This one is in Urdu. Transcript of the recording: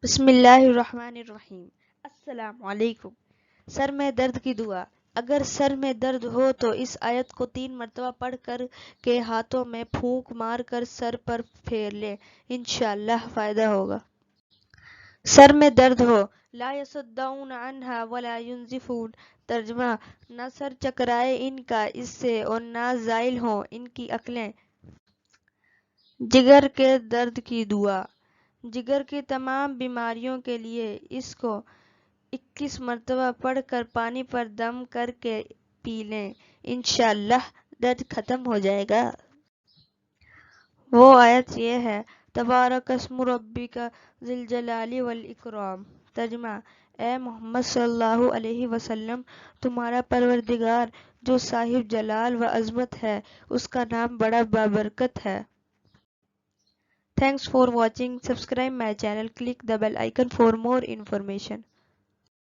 بسم اللہ الرحمن الرحیم۔ السلام علیکم۔ سر میں درد کی دعا۔ اگر سر میں درد ہو تو اس آیت کو 3 مرتبہ پڑھ کر کے ہاتھوں میں پھونک مار کر سر پر پھیر لیں، انشاءاللہ فائدہ ہوگا۔ سر میں درد ہو، لا یصدعون عنہا ولا ینزفون۔ ترجمہ: نہ سر چکرائے ان کا اس سے اور نہ زائل ہوں ان کی عقلیں۔ جگر کے درد کی دعا۔ جگر کی تمام بیماریوں کے لیے اس کو 21 مرتبہ پڑھ کر پانی پر دم کر کے پی لیں، انشاءاللہ درد ختم ہو جائے گا۔ وہ آیت یہ ہے: تبارک اسم ربک ذی الجلال والاکرام۔ ترجمہ: اے محمد صلی اللہ علیہ وسلم، تمہارا پروردگار جو صاحب جلال و عظمت ہے، اس کا نام بڑا بابرکت ہے۔ Thanks for watching. Subscribe my channel. Click the bell icon for more information.